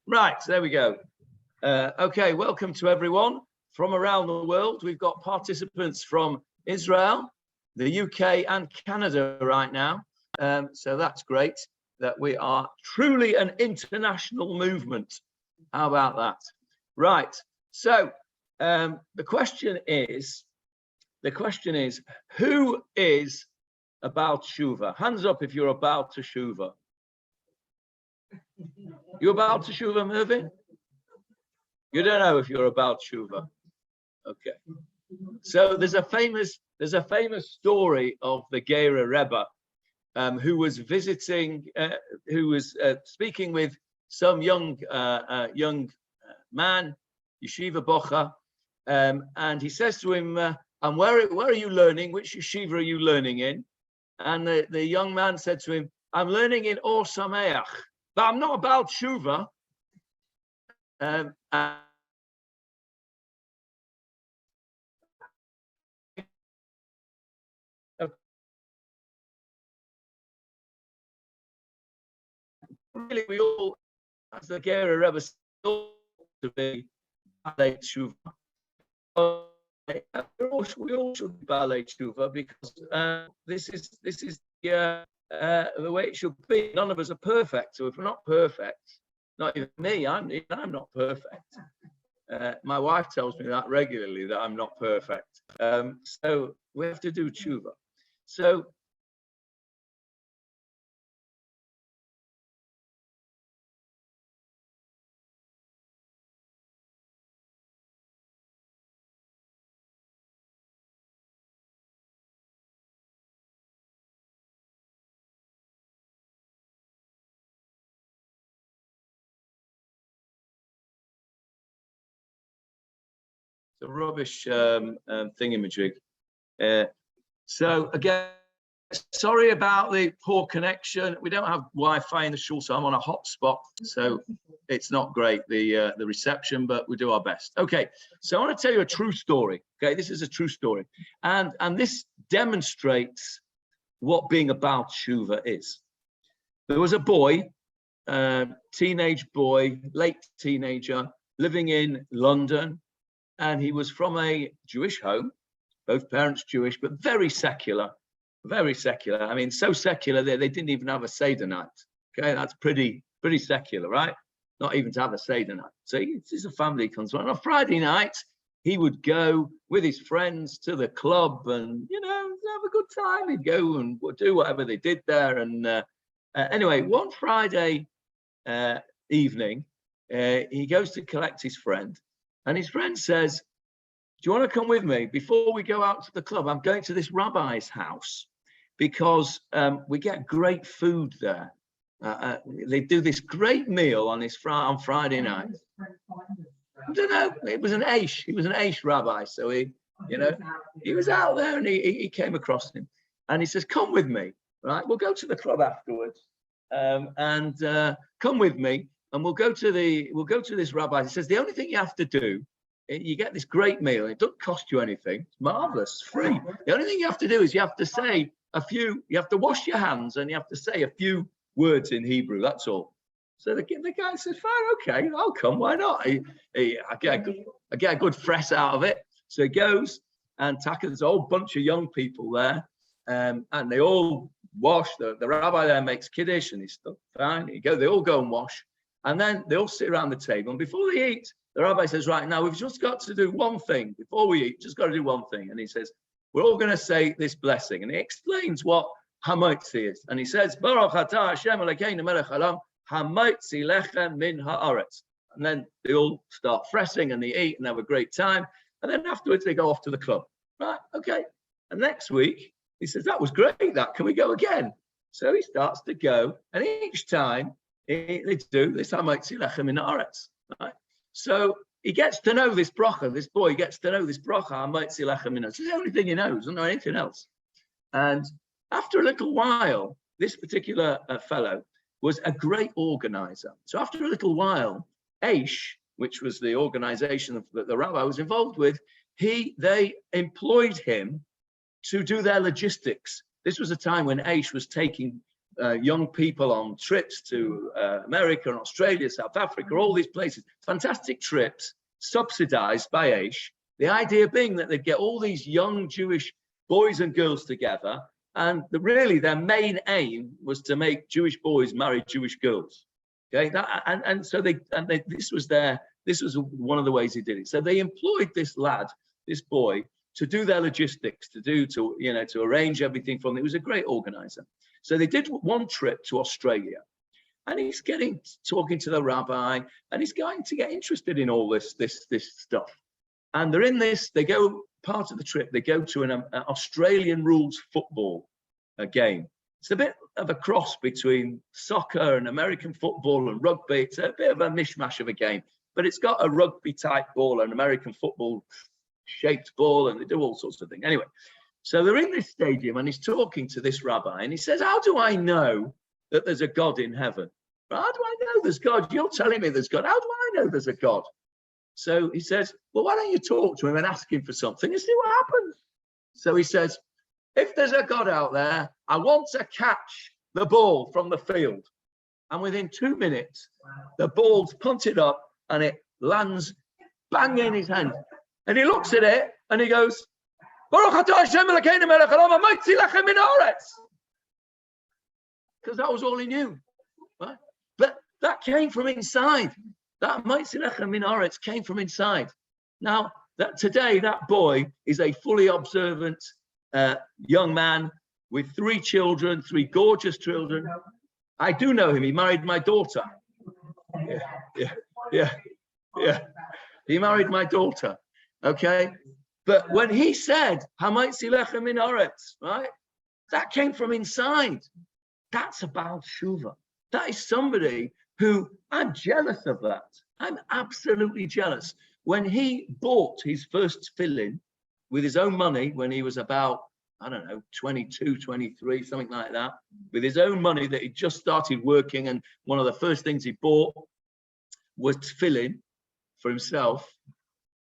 Right, so there we go. Okay, welcome to everyone from around the world. We've got participants from Israel, the UK and Canada right now. So that's great that we are truly an international movement. How about that? Right, so the question is, who is about Shuva? Hands up if you're about to Shuva. You about to Shuva, Mervyn? You don't know if you're about Shuva. Okay. So there's a famous story of the Gera Rebbe who was visiting, who was speaking with some young man, yeshiva bocha, and he says to him, "And where are you learning? Which yeshiva are you learning in?" And the young man said to him, "I'm learning in Or Sameach, but I'm not about Shuva." Really, we all, as the Gera Rebbe, to be balei Shuva. We all should be balei Shuva because this is the way it should be. None of us are perfect, so if we're not perfect, not even me, I'm not perfect. My wife tells me that regularly, that I'm not perfect. So we have to do tshuva. So the rubbish thingamajig. So again, sorry about the poor connection. We don't have Wi-Fi in the shul, so I'm on a hotspot, so it's not great, the reception, but we do our best. Okay, so I want to tell you a true story. Okay, this is a true story, and this demonstrates what being about Shuva is. There was a boy, teenage boy, late teenager, living in London, and he was from a Jewish home, both parents Jewish, but very secular, very secular. I mean, so secular that they didn't even have a Seder night. Okay, that's pretty secular, right? Not even to have a Seder night. So it's a family comes on a Friday night. He would go with his friends to the club and, have a good time. He'd go and do whatever they did there. And anyway, one Friday evening, he goes to collect his friend. And his friend says, "Do you want to come with me? Before we go out to the club, I'm going to this rabbi's house because we get great food there. They do this great meal on Friday night." I don't know. It was an Aish. He was an Aish rabbi. So he was out there and he came across him. And he says, "Come with me, right? We'll go to the club afterwards and come with me. And we'll go to this rabbi." He says, "The only thing you have to do, you get this great meal. It doesn't cost you anything. It's marvelous. It's free. The only thing you have to do is you have to say you have to wash your hands and you have to say a few words in Hebrew. That's all." So the guy says, "Fine, okay, I'll come. Why not? I get a good fresh out of it." So he goes and there's a whole bunch of young people there, and they all wash. The rabbi there makes kiddush and he's stuff. Fine. They all go and wash. And then they all sit around the table. And before they eat, the rabbi says, "Right, now we've just got to do one thing. Before we eat, just got to do one thing." And he says, "We're all going to say this blessing." And he explains what Hamotzi is. And he says, "Baruch atah Hashem Elokeinu melech haolam, Hamotzi lechem min haaretz." And then they all start fressing and they eat and have a great time. And then afterwards, they go off to the club. Right, okay. And next week, he says, "That was great, that. Can we go again?" So he starts to go. And each time, they do this Hamotzi lechem min haaretz. Right? So he gets to know this bracha. This boy gets to know this bracha. Hamotzi lechem min haaretz. It's the only thing he knows. Doesn't know anything else. And after a little while, this particular fellow was a great organizer. So after a little while, Aish, which was the organization that the rabbi was involved with, they employed him to do their logistics. This was a time when Aish was taking young people on trips to America and Australia, South Africa, all these places. Fantastic trips, subsidized by Aish. The idea being that they'd get all these young Jewish boys and girls together, and really their main aim was to make Jewish boys marry Jewish girls. Okay, so this was one of the ways he did it. So they employed this boy, to do their logistics, to arrange everything for them. He was a great organizer. So they did one trip to Australia, and he's talking to the rabbi, and he's going to get interested in all this stuff. And they're in this. They go part of the trip. They go to an Australian rules football game. It's a bit of a cross between soccer and American football and rugby. It's a bit of a mishmash of a game, but it's got a rugby type ball and American football shaped ball, and they do all sorts of things. Anyway, so they're in this stadium, and he's talking to this rabbi, and he says, how do I know that there's a God in heaven? How do I know there's God? You're telling me there's God. How do I know there's a God? So he says, well, why don't you talk to him and ask him for something and see what happens? So he says, if there's a God out there, I want to catch the ball from the field. And within 2 minutes, the ball's punted up and it lands bang in his hand. And he looks at it and he goes, because that was all he knew. Right? But that came from inside. That Maitzilech min Haaretz came from inside. Now, today, that boy is a fully observant young man with 3 children, 3 gorgeous children. I do know him. He married my daughter. Yeah. He married my daughter. Okay. But when he said, Hamaitzilechem min Haaretz, right? That came from inside. That's about Shuva. That is somebody who, I'm jealous of that. I'm absolutely jealous. When he bought his first fill-in with his own money, when he was about, 22, 23, something like that, with his own money that he just started working, and one of the first things he bought was fill-in for himself,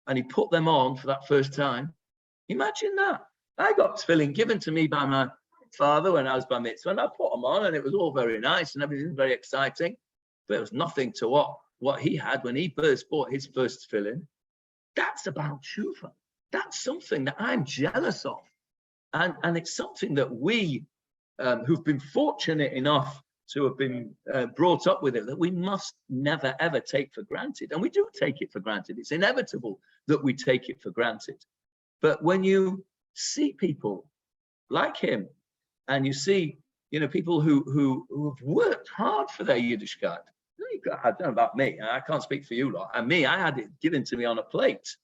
and he put them on for that first time. Imagine that. I got fill-in given to me by my father when I was bar mitzvah, and I put them on, and it was all very nice and everything was very exciting, but it was nothing to what he had when he first bought his first fill-in. That's about Chuva. That's something that I'm jealous of. And it's something that we who've been fortunate enough to have been brought up with it, that we must never, ever take for granted. And we do take it for granted. It's inevitable that we take it for granted. But when you see people like him, and you see, people who've worked hard for their Yiddishkeit. I don't know about me. I can't speak for you lot. And me, I had it given to me on a plate,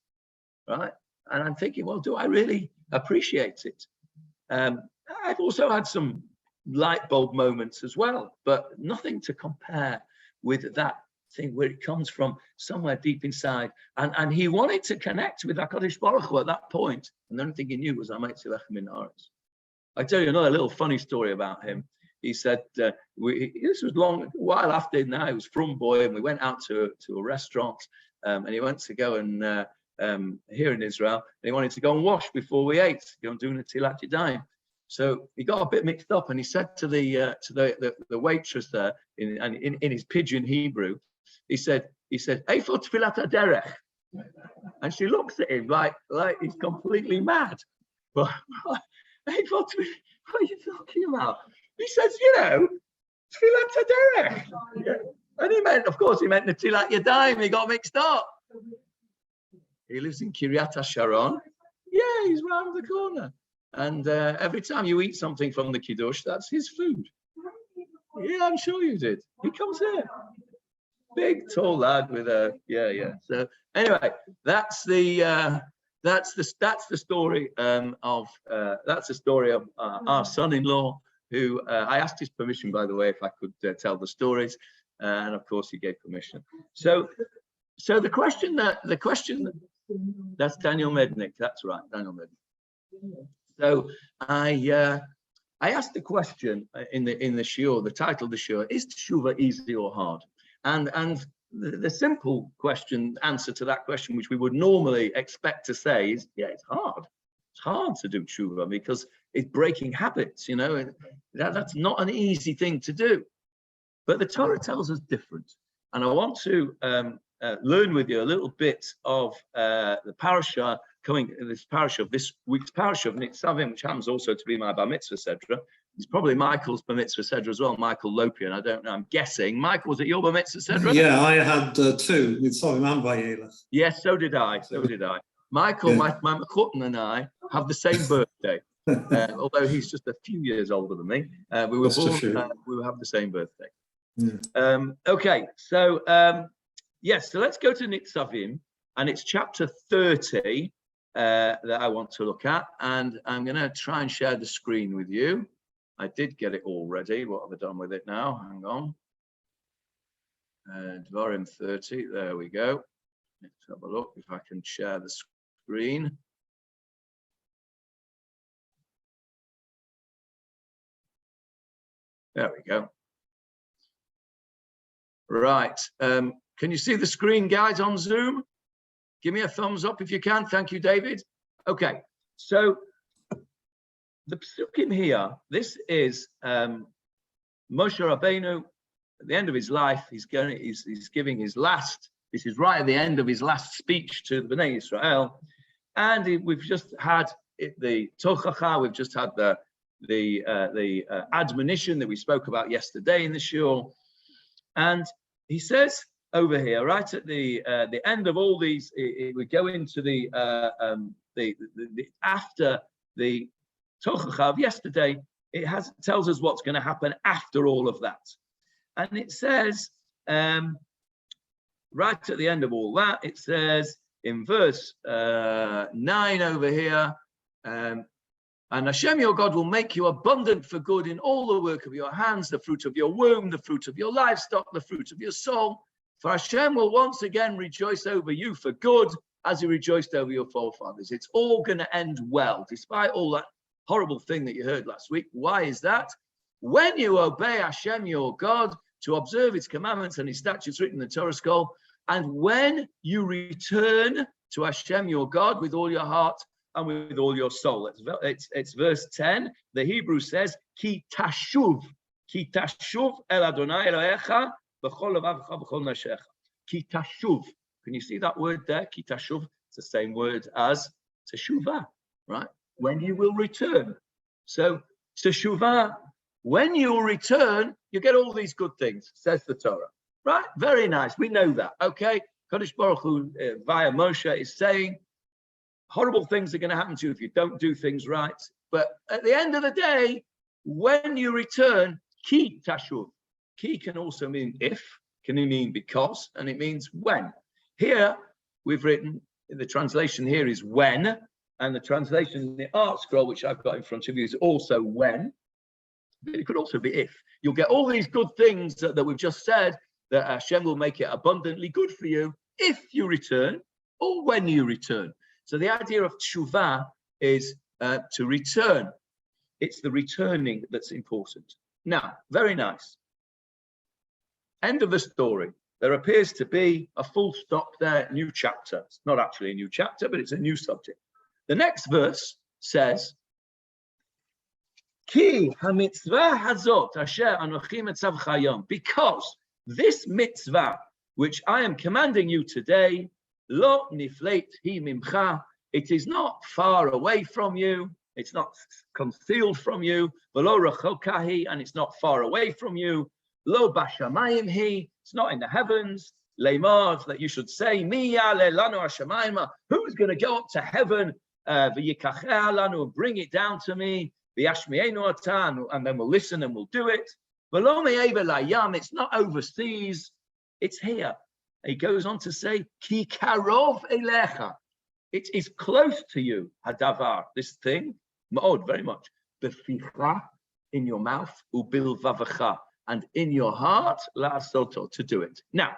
right? And I'm thinking, well, do I really appreciate it? I've also had some light bulb moments as well, but nothing to compare with that thing where it comes from somewhere deep inside. And he wanted to connect with HaKadosh Baruch Hu at that point. And the only thing he knew was Hamaitzilechem min Haaretz. I tell you another little funny story about him. He said, this was a while after now, he was from boy, and we went out to a restaurant, and he went to go and here in Israel, and he wanted to go and wash before we ate, doing the Netilat Yadayim. So he got a bit mixed up, and he said to the waitress there in his pidgin Hebrew, he said, Eifo Tfilat HaDerech, and she looks at him like he's completely mad. But what are you talking about? He says, Tfilat HaDerech. Yeah. And he meant Netilat Yadayim. He got mixed up. He lives in Kiryat HaSharon. Yeah, he's round the corner. And every time you eat something from the Kiddush, that's his food. Yeah, I'm sure you did. He comes here. Big, tall lad with a, yeah. So anyway, that's the story of our son-in-law, who I asked his permission, by the way, if I could tell the stories, and of course he gave permission. So the question that's Daniel Mednick. That's right, Daniel Mednick. So I asked the question in the shiur. The title of the shiur is Teshuva easy or hard? And the simple answer to that question, which we would normally expect to say, is it's hard. It's hard to do tshuva because it's breaking habits, you know, and that's not an easy thing to do. But the Torah tells us different. And I want to learn with you a little bit of the parasha this week's parasha of Nitzavim, which happens also to be my bar mitzvah sedra. It's probably Michael's bar mitzvah sedra as well, Michael Lopian. I don't know, I'm guessing. Michael, was it your bar mitzvah sedra? Yeah, I had two, Nitzavim and Vayelech. Yes, so did I. Michael, my Chutton and I have the same birthday. Although he's just a few years older than me. We were born, we have the same birthday. Yeah. Okay, so yes, so let's go to Nitzavim, and it's chapter 30 that I want to look at, and I'm going to try and share the screen with you. I did get it all ready. What have I done with it now? Hang on. Dvarim 30, there we go. Let's have a look if I can share the screen. There we go. Right. Can you see the screen, guys, on Zoom? Give me a thumbs up if you can. Thank you, David. Okay. So the psukim here, this is Moshe Rabbeinu at the end of his life. He's giving his last. This is right at the end of his last speech to the Bnei Israel, and we've just had the tochacha. We've just had the admonition that we spoke about yesterday in the shiur, and he says over here, right at the end of all these, we go into the after the tochacha of yesterday. It tells us what's going to happen after all of that, and it says right at the end of all that, it says in verse 9 over here. And Hashem your God will make you abundant for good in all the work of your hands, the fruit of your womb, the fruit of your livestock, the fruit of your soul. For Hashem will once again rejoice over you for good, as he rejoiced over your forefathers. It's all going to end well, despite all that horrible thing that you heard last week. Why is that? When you obey Hashem your God to observe his commandments and his statutes written in the Torah scroll, and when you return to Hashem your God with all your heart and with all your soul. It's verse 10. The Hebrew says, Ki tashuv el Adonai Elohecha b'chol levavecha b'chol nafshecha. Ki tashuv. Can you see that word there? Ki tashuv. It's the same word as Teshuva, right? When you will return. So Teshuva, when you will return, you get all these good things, says the Torah. Right? Very nice. We know that. Okay. Kadosh Baruch Hu via Moshe is saying, horrible things are going to happen to you if you don't do things right. But at the end of the day, when you return, ki tashuv. Ki can also mean if, can it mean because, and it means when. Here, we've written, the translation here is when, and the translation in the art scroll, which I've got in front of you, is also when. But it could also be if. You'll get all these good things that we've just said, that Hashem will make it abundantly good for you if you return or when you return. So the idea of Chuva is to return. It's the returning that's important. Now, very nice. End of the story. There appears to be a full stop there, new chapter. It's not actually a new chapter, but it's a new subject. The next verse says, Ki ha-mitzvah hazot asher anochi metzavcha hayom, because this mitzvah, which I am commanding you today, lo nifleit hi mimcha, it is not far away from you, it's not concealed from you, v'lo rachoka hi, and it's not far away from you, lo bashamayim hi, it's not in the heavens, leimar, that you should say, mi ya'ale lanu hashamayim, who's going to go up to heaven, v'yikacheh lanu, bring it down to me, v'yashmienu atan, and then we'll listen and we'll do it. It's not overseas, it's here. He goes on to say, Ki karov elecha. It is close to you, hadavar, this thing, ma'od, very much. Beficha, in your mouth, ubil vavacha, and in your heart, la'asoto, to do it. Now,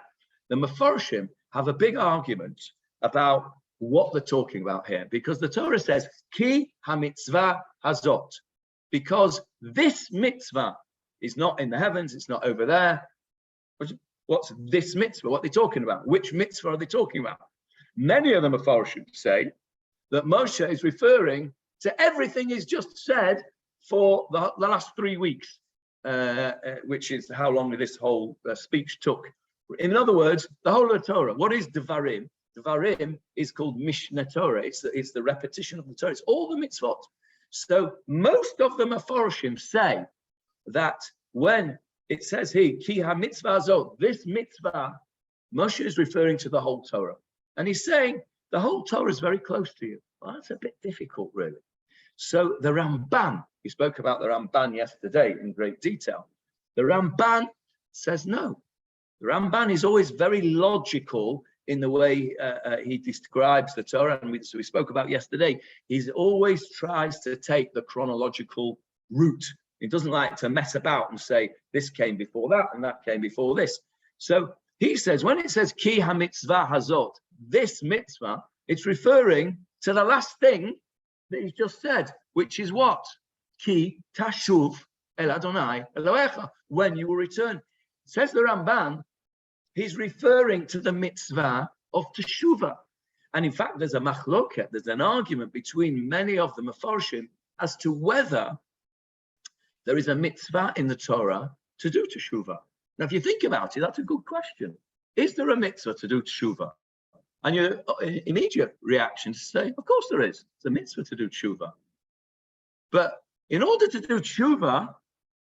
the Mefarshim have a big argument about what they're talking about here, because the Torah says, Ki ha-mitzvah hazot, because this mitzvah is not in the heavens, it's not over there. What's this mitzvah? What are they talking about? Which mitzvah are they talking about? Many of them Mefarshim say that Moshe is referring So everything is just said for the last 3 weeks, which is how long this whole speech took. In other words, the whole of the Torah. What is Devarim? Devarim is called Mishneh Torah. It's the repetition of the Torah. It's all the mitzvot. So most of the Mefarshim say that when it says here, Ki ha-mitzvah azot, this mitzvah, Moshe is referring to the whole Torah. And he's saying the whole Torah is very close to you. Well, that's a bit difficult, really. So the Ramban, we spoke about the Ramban yesterday in great detail. The Ramban says no. The Ramban is always very logical in the way he describes the Torah, and we spoke about yesterday. He always tries to take the chronological route. He doesn't like to mess about and say, this came before that, and that came before this. So he says, when it says, Ki ha-mitzvah hazot, this mitzvah, it's referring to the last thing that he's just said, which is what? Ki tashuv el Adonai Elohecha, when you will return. Says the Ramban, he's referring to the mitzvah of Teshuva. And in fact, there's a machloket, there's an argument between many of the Mefarshim as to whether there is a mitzvah in the Torah to do Teshuva. Now, if you think about it, that's a good question. Is there a mitzvah to do Teshuva? And your immediate reaction is to say, of course there is. It's a mitzvah to do Teshuva. But in order to do Teshuva,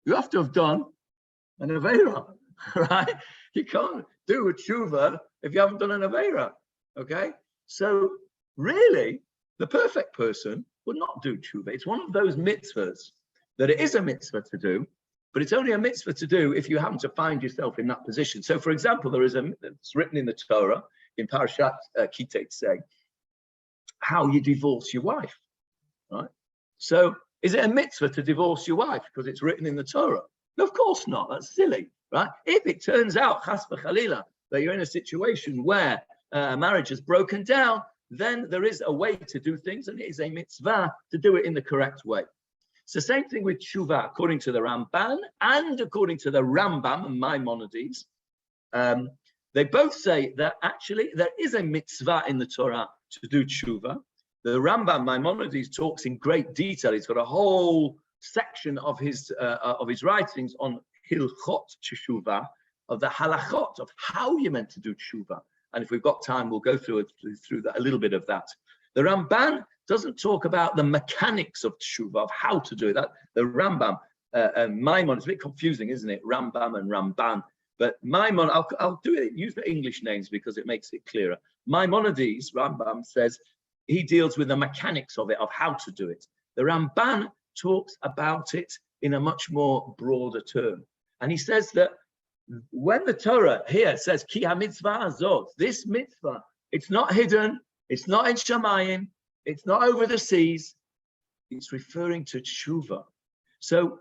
you have to have done an Aveira, right? You can't do a Teshuva if you haven't done an Aveira, okay? So really, the perfect person would not do Teshuva. It's one of those mitzvahs that it is a mitzvah to do, but it's only a mitzvah to do if you happen to find yourself in that position. So, for example, it's written in the Torah, in Parashat Kitetz, how you divorce your wife, right? So, is it a mitzvah to divorce your wife because it's written in the Torah? No, of course not. That's silly, right? If it turns out, chas v'chalila, that you're in a situation where a marriage has broken down, then there is a way to do things, and it is a mitzvah to do it in the correct way. It's the same thing with Chuva, according to the Ramban and according to the Rambam and Maimonides. They both say that actually there is a mitzvah in the Torah to do Chuva. The Rambam Maimonides talks in great detail. He's got a whole section of his writings on Hilchot Teshuva, of the halachot of how you're meant to do Teshuva. And if we've got time, we'll go through that, a little bit of that. The Ramban doesn't talk about the mechanics of Teshuva, of how to do that. The Rambam, Maimon, it's a bit confusing, isn't it? Rambam and Ramban. But Maimon, I'll do it, use the English names because it makes it clearer. Maimonides, Rambam, says he deals with the mechanics of it, of how to do it. The Ramban talks about it in a much more broader term. And he says that when the Torah here says, Ki ha-mitzvah azot, this mitzvah, it's not hidden, it's not in Shamayim, it's not over the seas, it's referring to Teshuva. So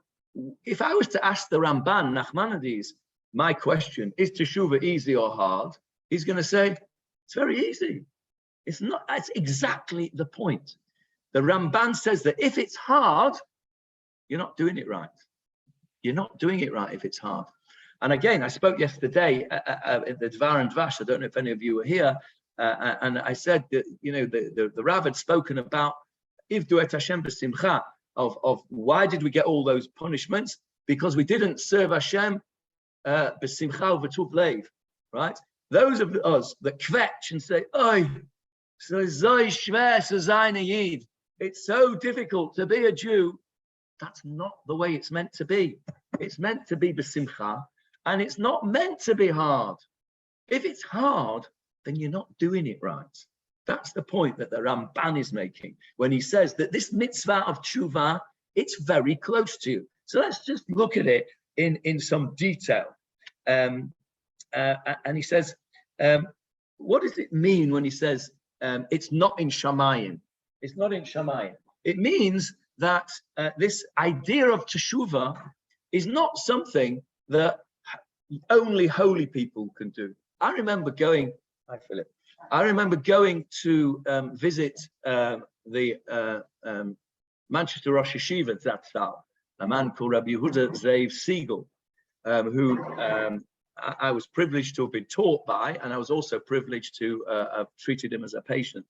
if I was to ask the Ramban, Nachmanides, my question, is Teshuva easy or hard? He's going to say, it's very easy. It's not, that's exactly the point. The Ramban says that if it's hard, you're not doing it right. You're not doing it right if it's hard. And again, I spoke yesterday at the Dvar and Dvash. I don't know if any of you were here. And I said that, you know, the Rav had spoken about Ivdu et Hashem b'simcha, of why did we get all those punishments? Because we didn't serve Hashem b'simcha v'tuv leiv, right? Those of us that kvetch and say, "Oy, so zoi shver so zayin yid." It's so difficult to be a Jew. That's not the way it's meant to be. It's meant to be b'simcha, and it's not meant to be hard. If it's hard, then you're not doing it right. That's the point that the Ramban is making when he says that this mitzvah of tshuva, it's very close to you. So let's just look at it in some detail. And he says, what does it mean when he says it's not in Shamayim? It's not in Shamayim. It means that this idea of teshuva is not something that only holy people can do. I remember going, hi Philip, I remember going to visit the Manchester Rosh Yeshiva Zatzal, a man called Rabbi Yehuda Zev Siegel, who I was privileged to have been taught by, and I was also privileged to have treated him as a patient.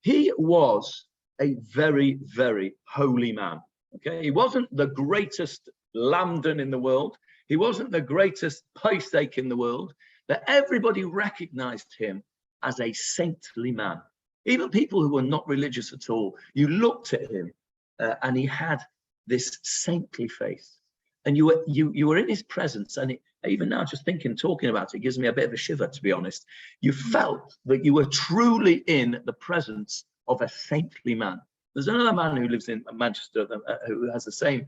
He was a very, very holy man. Okay, he wasn't the greatest lamdan in the world. He wasn't the greatest paisek in the world, but everybody recognized him as a saintly man. Even people who were not religious at all, you looked at him and he had this saintly face. And you were in his presence, and even now, just talking about it, gives me a bit of a shiver, to be honest. You felt that you were truly in the presence of a saintly man. There's another man who lives in Manchester who has the same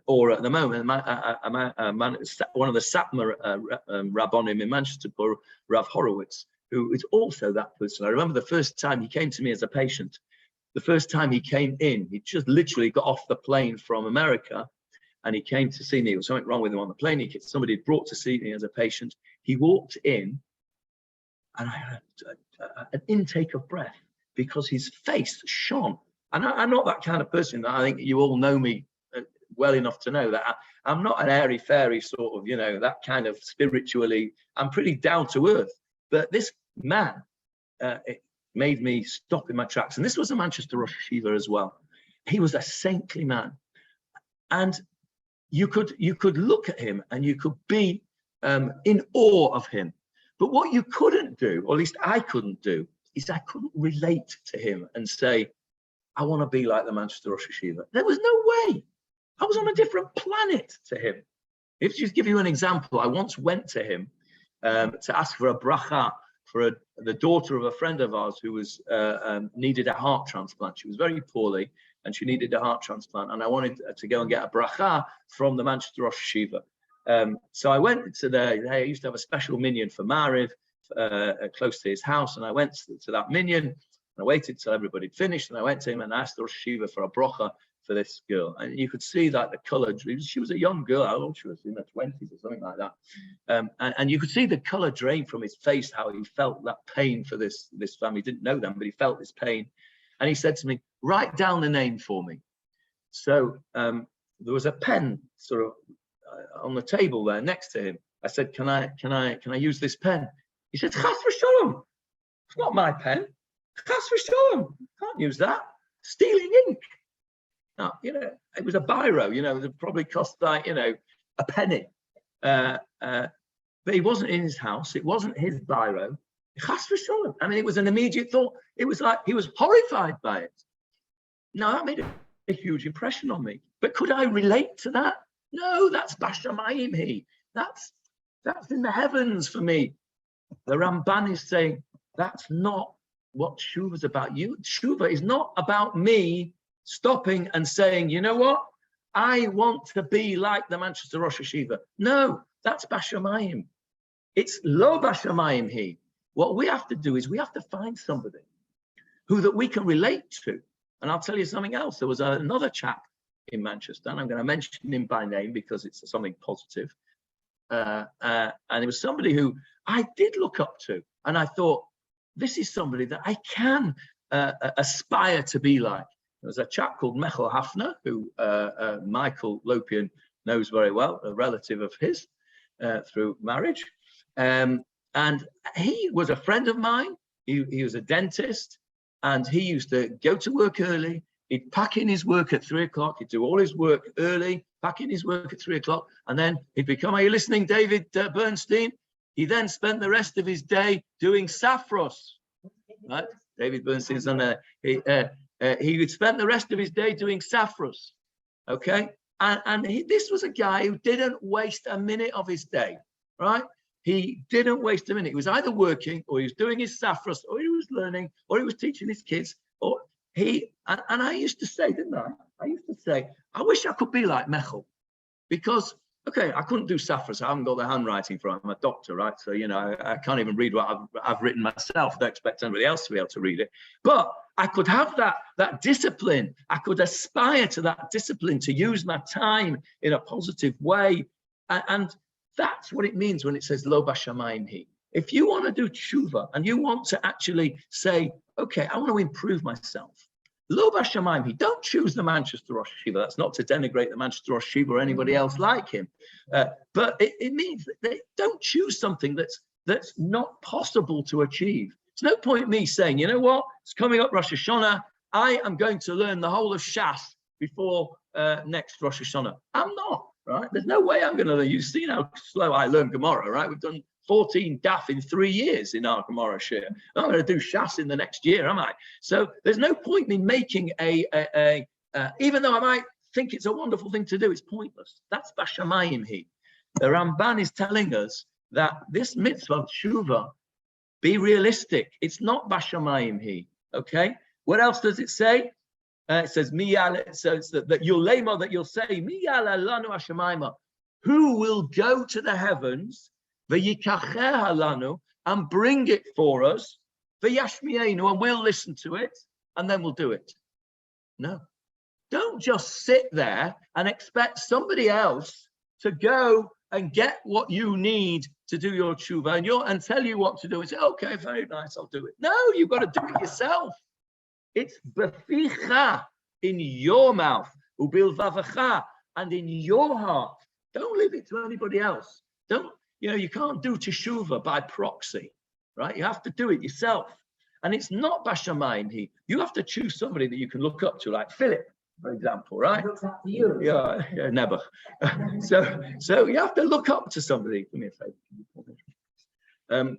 aura at the moment. One of the Satmar Rabbonim in Manchester, Rav Horowitz, who is also that person. I remember the first time he came to me as a patient. The first time he came in, he just literally got off the plane from America, and he came to see me. There was something wrong with him on the plane. Somebody had brought to see me as a patient. He walked in, and I had an intake of breath, because his face shone. And I'm not that kind of person. I think you all know me well enough to know that I'm not an airy-fairy sort of, that kind of spiritually. I'm pretty down to earth. But this man, it made me stop in my tracks. And this was a Manchester Rosh Yeshiva as well. He was a saintly man. And you could look at him and you could be in awe of him. But what you couldn't do, or at least I couldn't do, is I couldn't relate to him and say, I want to be like the Manchester Rosh Yeshiva. There was no way. I was on a different planet to him. If just give you an example, I once went to him to ask for a bracha for the daughter of a friend of ours who was needed a heart transplant. She was very poorly and she needed a heart transplant. And I wanted to go and get a bracha from the Manchester Rosh Yeshiva. So I went to they used to have a special minyan for Mariv, close to his house, and I went to that minyan and I waited till everybody had finished, and I went to him and asked the Rosh Yeshiva for a bracha for this girl. And you could see that the color, she was a young girl, how old she was, in her 20s or something like that, and you could see the color drain from his face, how he felt that pain for this family. He didn't know them, but he felt this pain. And he said to me, write down the name for me. So there was a pen sort of on the table there next to him. I said, can I use this pen? He said, Chas v'sholom, it's not my pen. Chas v'sholom, can't use that. Stealing ink. Now, it was a biro, it probably cost like, a penny. But he wasn't in his house. It wasn't his biro. Chas v'sholom. I mean, it was an immediate thought. It was like he was horrified by it. Now, that made a huge impression on me. But could I relate to that? No, that's Bashamayim. That's in the heavens for me. The Ramban is saying that's not what Shuva is about. Shuva is not about me stopping and saying, you know what? I want to be like the Manchester Rosh Yeshiva. No, that's Bashamayim. It's lo Bashamayim. What we have to do is we have to find somebody that we can relate to. And I'll tell you something else. There was another chap in Manchester, and I'm going to mention him by name because it's something positive. And it was somebody who I did look up to, and I thought, this is somebody that I can aspire to be like. There was a chap called Michael Hoffner, who Michael Lopian knows very well, a relative of his through marriage. And he was a friend of mine. He was a dentist, and he used to go to work early. He'd pack in his work at 3 o'clock. He'd do all his work early, pack in his work at 3 o'clock, and then he'd become, are you listening, David Bernstein? He then spent the rest of his day doing saffros. Right? David Bernstein's on there. He would spend the rest of his day doing saffros. Okay? And this was a guy who didn't waste a minute of his day, right? He didn't waste a minute. He was either working, or he was doing his saffros, or he was learning, or he was teaching his kids, or and I used to say, didn't I? I used to say, I wish I could be like Mechel, because, okay, I couldn't do saffros. I haven't got the handwriting for it. I'm a doctor, right? So, I can't even read what I've written myself. I don't expect anybody else to be able to read it. But I could have that discipline. I could aspire to that discipline to use my time in a positive way. And that's what it means when it says Lo Bashamayim Hi. If you want to do tshuva and you want to actually say, okay, I want to improve myself, Lo Bashamayim Hi, don't choose the Manchester Rosh Yeshiva. That's not to denigrate the Manchester Rosh Yeshiva or anybody else like him. But it means that they don't choose something that's not possible to achieve. It's no point me saying, you know what, it's coming up Rosh Hashanah, I am going to learn the whole of Shas before next Rosh Hashanah. I'm not, right? There's no way I'm going to learn. You've seen how slow I learn Gemara, right? We've done 14 daf in 3 years in our Gemara share. I'm going to do Shas in the next year, am I? So there's no point in making even though I might think it's a wonderful thing to do, it's pointless. That's Bashamayim he. The Ramban is telling us that this mitzvah, Chuva, be realistic. It's not Bashamayim he, okay? What else does it say? It says, so it's that you'll lema, that you'll say, Miyala lanu hashamayma, who will go to the heavens, v'yikacher lanu, and bring it for us, v'yashmienu, and we'll listen to it, and then we'll do it. No. Don't just sit there and expect somebody else to go and get what you need to do your tshuva and tell you what to do and say, okay, very nice, I'll do it. No, you've got to do it yourself. It's beficha, in your mouth, ubilvavacha, and in your heart. Don't leave it to anybody else. You can't do teshuva by proxy, right? You have to do it yourself. And it's not bashamayim. You have to choose somebody that you can look up to, like Philip, for example, right? Yeah, never. So you have to look up to somebody. Do me a favor.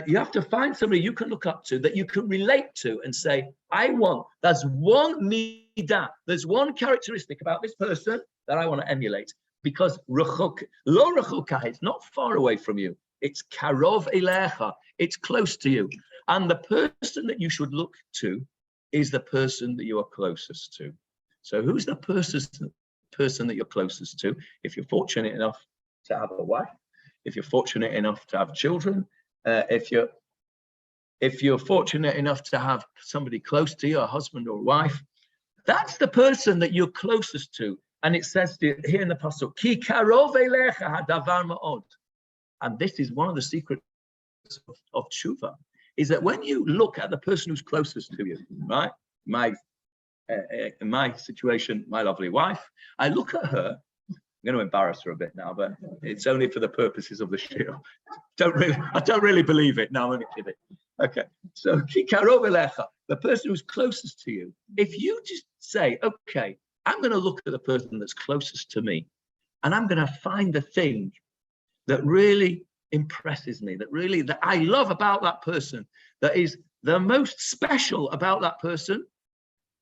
You have to find somebody you can look up to, that you can relate to and say, there's one midah, there's one characteristic about this person that I want to emulate, because lo rechukah, it's not far away from you. It's karov elecha, it's close to you. And the person that you should look to is the person that you are closest to. So who's the person that you're closest to? If you're fortunate enough to have a wife, if you're fortunate enough to have children, if you're fortunate enough to have somebody close to you, a husband or wife, that's the person that you're closest to. And it says here in the pasuk, Ki karov elecha hadavar ma'od. And this is one of the secrets of tshuva, is that when you look at the person who's closest to you, right? In my situation, my lovely wife, I look at her. I'm going to embarrass her a bit now, but it's only for the purposes of the shiur. I don't really believe it. No, I'm only kidding. Okay, so ki karov elecha, the person who's closest to you. If you just say, okay, I'm going to look at the person that's closest to me, and I'm going to find the thing that really impresses me, that I love about that person, that is the most special about that person,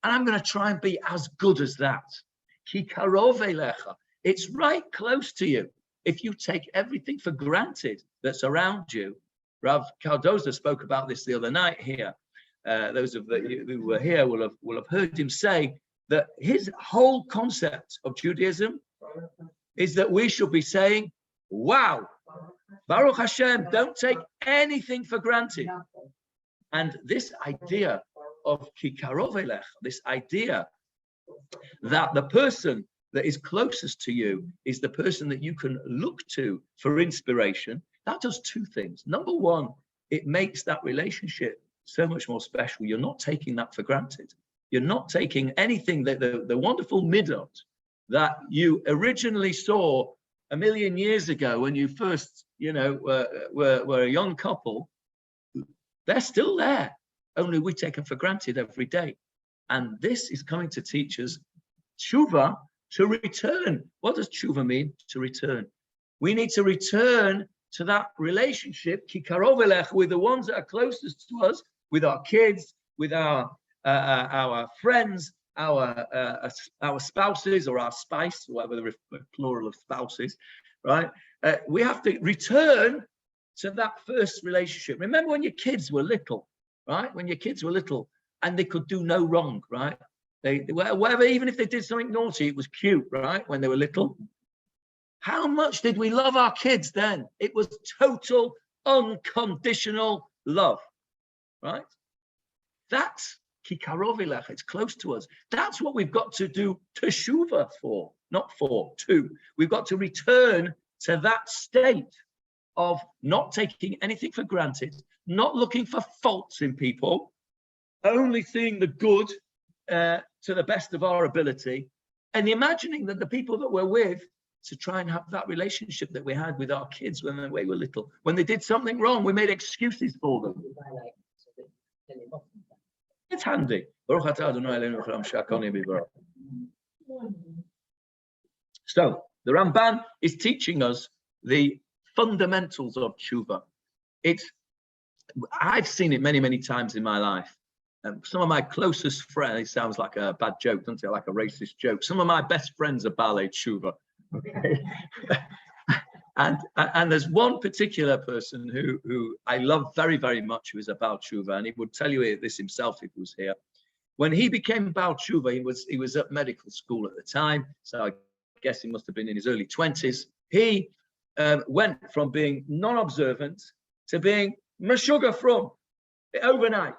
and I'm going to try and be as good as that. Ki karov elecha. It's right close to you. If you take everything for granted that's around you, Rav Cardoza spoke about this the other night here. Those of you who were here will have heard him say that his whole concept of Judaism is that we should be saying, wow, Baruch Hashem, don't take anything for granted. And this idea of ki karov elecha, this idea that the person that is closest to you is the person that you can look to for inspiration, that does two things. Number one, it makes that relationship so much more special. You're not taking that for granted. You're not taking anything that the wonderful midot that you originally saw a million years ago when you first, were a young couple. They're still there, only we take them for granted every day. And this is coming to teach us Chuva, to return. What does tshuva mean? To return. We need to return to that relationship, ki karov elech, with the ones that are closest to us, with our kids, with our friends, our spouses, or our spice, whatever the plural of spouses, right? We have to return to that first relationship. Remember when your kids were little, right? When your kids were little and they could do no wrong, right? Whatever, even if they did something naughty, it was cute, right? When they were little. How much did we love our kids then? It was total, unconditional love, right? That's ki karov elech, it's close to us. That's what we've got to do teshuva for, not for, to. We've got to return to that state of not taking anything for granted, not looking for faults in people, only seeing the good to the best of our ability, and imagining that the people that we're with, to try and have that relationship that we had with our kids when they were little. When they did something wrong, we made excuses for them. It's handy. Baruch atah Adonai Eloheinu melech haolam she'akol neh b'dvaro. So the Ramban is teaching us the fundamentals of Chuva. I've seen it many, many times in my life. Some of my closest friends, it sounds like a bad joke, doesn't it? Like a racist joke. Some of my best friends are Balei Chuva. Okay. And there's one particular person who I love very, very much, who is a Baal Tshuva, and he would tell you this himself if he was here. When he became Baal Tshuva, he was at medical school at the time, so I guess he must have been in his early 20s. He went from being non-observant to being Meshuggah from overnight.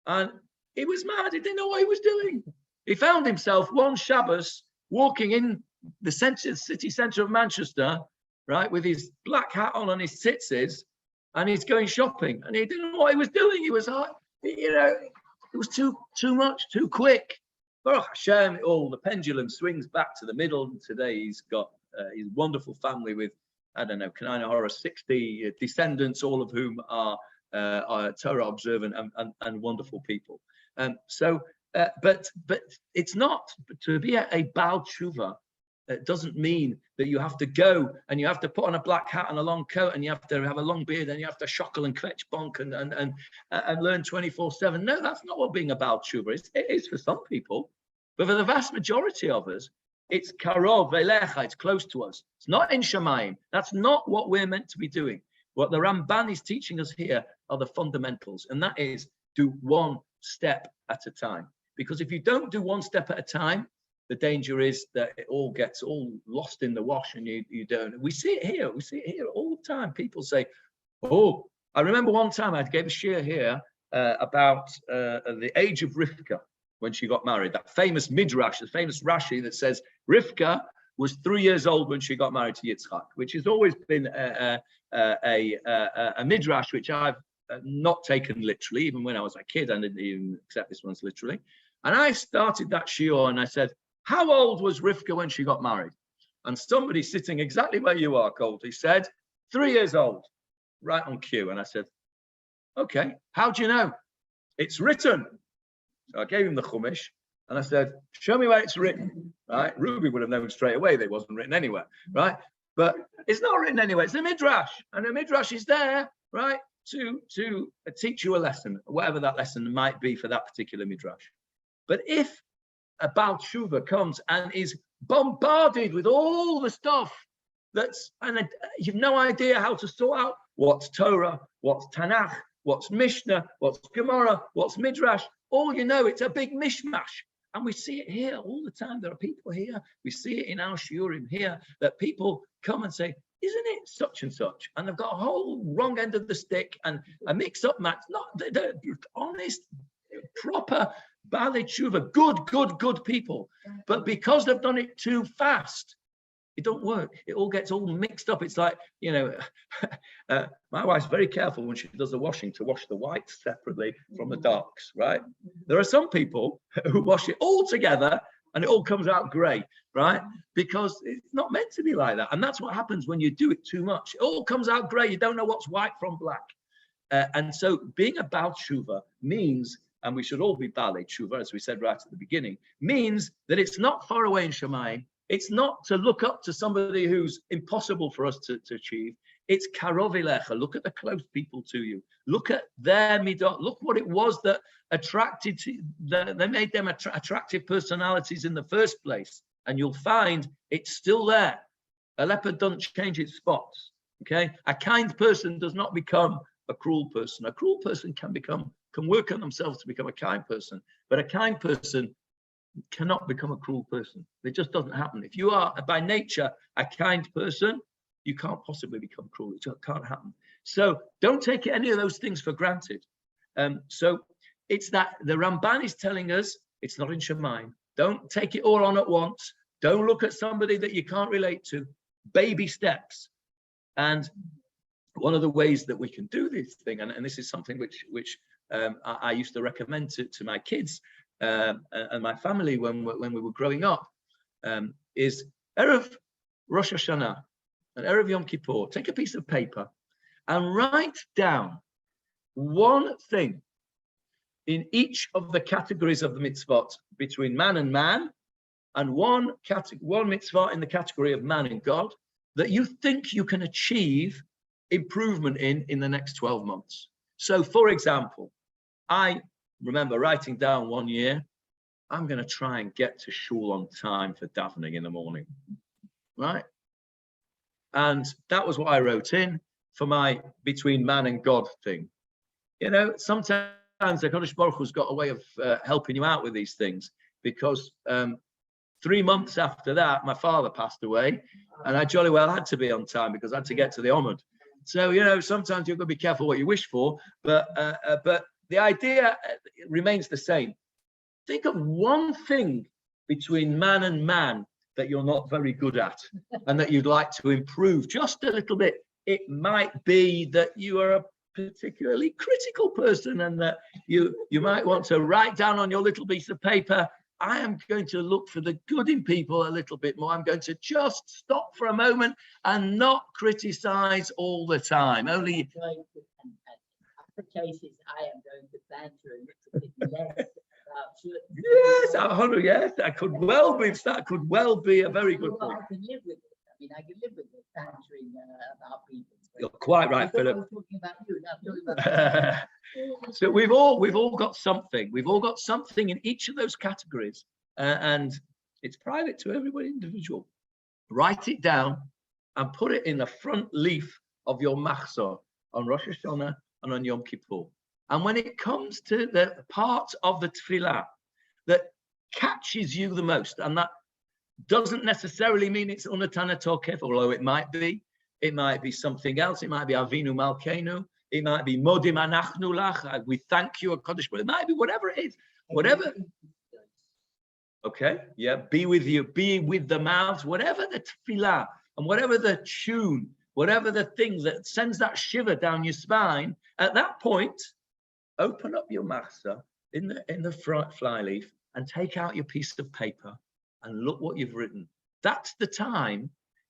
And he was mad. He didn't know what he was doing. He found himself one Shabbos walking in the city centre of Manchester, right, with his black hat on and his tzitzis, and he's going shopping. And he didn't know what he was doing. He was, it was too much, too quick. Baruch Hashem, the pendulum swings back to the middle. Today he's got his wonderful family with, I don't know, Kanina Horror, 60 descendants, all of whom are Torah observant and wonderful people. But it's not to be a Baal Tshuva. It doesn't mean that you have to go and you have to put on a black hat and a long coat and you have to have a long beard and you have to shockle and kvetch bonk and learn 24/7. No, that's not what being a Baal Tshuva is. It is for some people, but for the vast majority of us, it's karov velecha. It's close to us. It's not in Shemayim. That's not what we're meant to be doing. What the Ramban is teaching us here are the fundamentals, and that is do one step at a time. Because if you don't do one step at a time, the danger is that it all gets all lost in the wash, and you don't. We see it here. We see it here all the time. People say, "Oh, I remember one time I gave a shir here about the age of Rivka when she got married. That famous midrash, the famous Rashi that says Rivka was 3 years old when she got married to Yitzchak, which has always been a midrash which I've not taken literally. Even when I was a kid, I didn't even accept this one's literally. And I started that shiur and I said, how old was Rivka when she got married? And somebody sitting exactly where you are, Goldie, said, 3 years old, right on cue. And I said, okay, how do you know? It's written. So I gave him the Chumash and I said, show me where it's written, right? Ruby would have known straight away that it wasn't written anywhere, right? But it's not written anywhere. It's a midrash, and the midrash is there, right, to teach you a lesson, whatever that lesson might be for that particular midrash. But if a Baal Tshuva comes and is bombarded with all the stuff and you've no idea how to sort out what's Torah, what's Tanakh, what's Mishnah, what's Gemara, what's Midrash, all you know, it's a big mishmash. And we see it here all the time. There are people here, we see it in our shiurim here, that people come and say, isn't it such and such? And they've got a whole wrong end of the stick and a mix-up match. Not the honest, proper Balei Tshuva, good people. But because they've done it too fast, it don't work. It all gets all mixed up. It's like, my wife's very careful when she does the washing to wash the whites separately from the darks, right? There are some people who wash it all together and it all comes out grey, right? Because it's not meant to be like that. And that's what happens when you do it too much. It all comes out grey. You don't know what's white from black. And so being a Baal Tshuva means, and we should all be Balei Tshuva, as we said right at the beginning, means that it's not far away in Shemayim. It's not to look up to somebody who's impossible for us to achieve. It's karov elecha. Look at the close people to you. Look at their midot. Look what it was that attracted to they made them attractive personalities in the first place. And you'll find it's still there. A leopard doesn't change its spots. Okay. A kind person does not become a cruel person. A cruel person can work on themselves to become a kind person. But a kind person cannot become a cruel person. It just doesn't happen. If you are by nature a kind person, you can't possibly become cruel. It just can't happen. So don't take any of those things for granted. So it's that the Ramban is telling us it's not in Shemayim. Don't take it all on at once. Don't look at somebody that you can't relate to. Baby steps. And one of the ways that we can do this thing, and this is something which I used to recommend to my kids and my family when we were growing up, is Erev Rosh Hashanah and Erev Yom Kippur, take a piece of paper and write down one thing in each of the categories of the mitzvot between man and man, and one mitzvah in the category of man and God that you think you can achieve improvement in the next 12 months. So, for example, I remember writing down one year, I'm going to try and get to shul on time for davening in the morning, right? And that was what I wrote in for my between man and God thing. You know, sometimes the Kodesh Baruch Hu's got a way of helping you out with these things, because 3 months after that, my father passed away, and I jolly well had to be on time because I had to get to the Omid. So, you know, sometimes you've got to be careful what you wish for, but the idea remains the same. Think of one thing between man and man that you're not very good at and that you'd like to improve just a little bit. It might be that you are a particularly critical person and that you might want to write down on your little piece of paper, I am going to look for the good in people a little bit more. I'm going to just stop for a moment and not criticize all the time. Only other cases, I am going to banter a little bit less. Yes, 100. Yes, that could well be. That could well be a very good point. I can live with it. I mean, I can live with it, bantering about people. You're quite right, Philip. I was talking about you. Now I'm talking about So we've all got something. We've all got something in each of those categories, and it's private to everybody individual. Write it down and put it in the front leaf of your machzor on Rosh Hashanah and on Yom Kippur. And when it comes to the part of the tefillah that catches you the most, and that doesn't necessarily mean it's Unatana Tokef, although it might be something else. It might be Avinu Malkeinu. It might be Modim Anachnu Lach. We thank you, Kodesh. It might be whatever it is, whatever. Okay, yeah, be with you, be with the mouths, whatever the tefillah and whatever the tune, whatever the thing that sends that shiver down your spine. At that point, open up your machzor in the flyleaf and take out your piece of paper and look what you've written. That's the time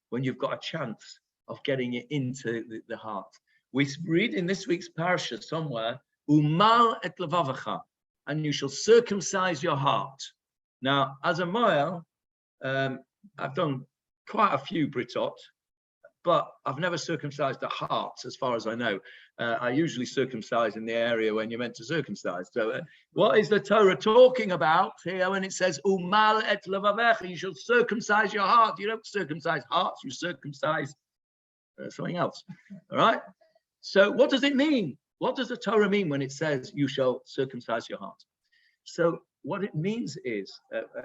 when you've got a chance of getting it into the heart. We read in this week's parasha somewhere, Umal et levavacha, and you shall circumcise your heart. Now, as a moel, I've done quite a few britot, but I've never circumcised a heart, as far as I know. I usually circumcise in the area when you're meant to circumcise. So what is the Torah talking about here when it says, Umal et levavecha, you shall circumcise your heart? You don't circumcise hearts, you circumcise something else. All right? So what does it mean? What does the Torah mean when it says, you shall circumcise your heart? So what it means is,